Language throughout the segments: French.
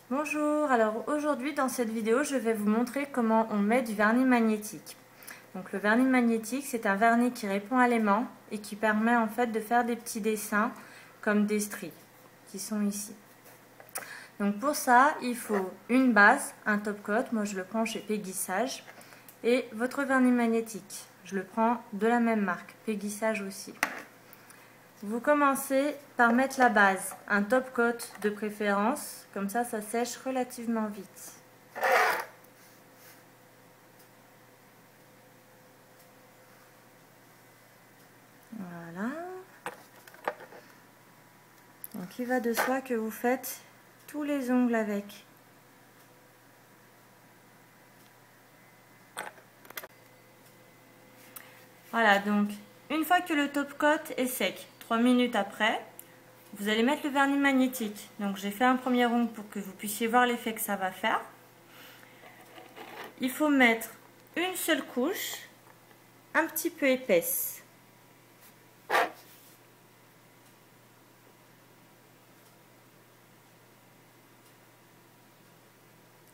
Bonjour, alors aujourd'hui dans cette vidéo je vais vous montrer comment on met du vernis magnétique. Donc le vernis magnétique c'est un vernis qui répond à l'aimant et qui permet en fait de faire des petits dessins comme des stries qui sont ici. Donc pour ça il faut une base, un top coat, moi je le prends chez Peggy Sage, et votre vernis magnétique, je le prends de la même marque, Peggy Sage aussi. Vous commencez par mettre la base, un top coat de préférence, comme ça sèche relativement vite. Voilà. Donc il va de soi que vous faites tous les ongles avec. Voilà, donc une fois que le top coat est sec, 3 minutes après, vous allez mettre le vernis magnétique. Donc j'ai fait un premier ongle pour que vous puissiez voir l'effet que ça va faire. Il faut mettre une seule couche, un petit peu épaisse.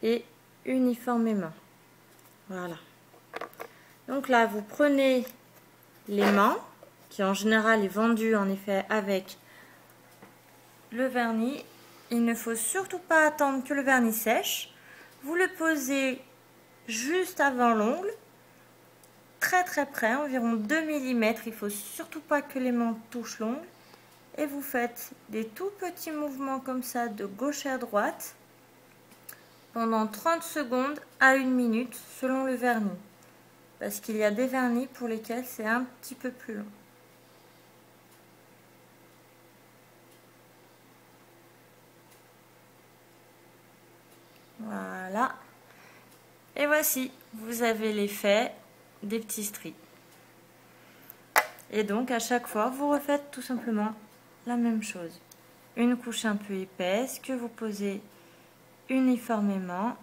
Et uniformément. Voilà. Donc là, vous prenez l'aimant, qui en général est vendu en effet avec le vernis. Il ne faut surtout pas attendre que le vernis sèche. Vous le posez juste avant l'ongle, très près, environ 2 mm. Il ne faut surtout pas que l'aimant touche l'ongle. Et vous faites des tout petits mouvements comme ça de gauche à droite pendant 30 secondes à 1 minute selon le vernis. Parce qu'il y a des vernis pour lesquels c'est un petit peu plus long. Voilà. Et voici, vous avez l'effet des petits stries. Et donc à chaque fois, vous refaites tout simplement la même chose. Une couche un peu épaisse que vous posez uniformément.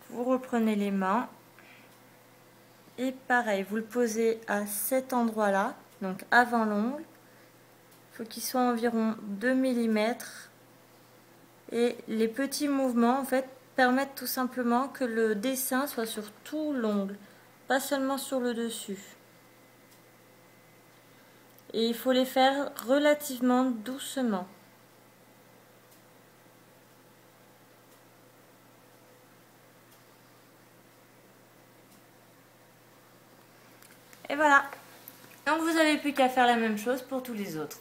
Vous reprenez les mains. Et pareil, vous le posez à cet endroit-là, donc avant l'ongle. Il faut qu'il soit environ 2 mm. Et les petits mouvements en fait permettent tout simplement que le dessin soit sur tout l'ongle, pas seulement sur le dessus. Et il faut les faire relativement doucement. Et voilà. Donc vous n'avez plus qu'à faire la même chose pour tous les autres.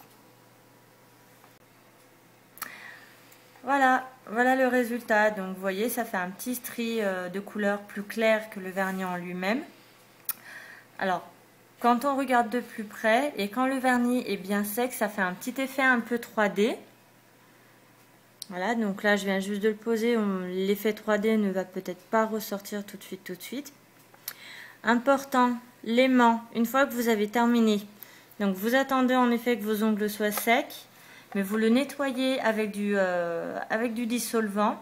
Voilà, voilà le résultat. Donc vous voyez, ça fait un petit stri de couleur plus claire que le vernis en lui-même. Alors, quand on regarde de plus près et quand le vernis est bien sec, ça fait un petit effet un peu 3D. Voilà, donc là je viens juste de le poser, l'effet 3D ne va peut-être pas ressortir tout de suite. Important, l'aimant, une fois que vous avez terminé, donc vous attendez en effet que vos ongles soient secs, mais vous le nettoyez avec du dissolvant,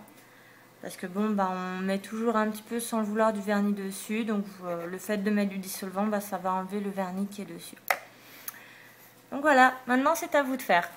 parce que bon, on met toujours un petit peu sans le vouloir du vernis dessus, donc le fait de mettre du dissolvant, ça va enlever le vernis qui est dessus. Donc voilà, maintenant c'est à vous de faire.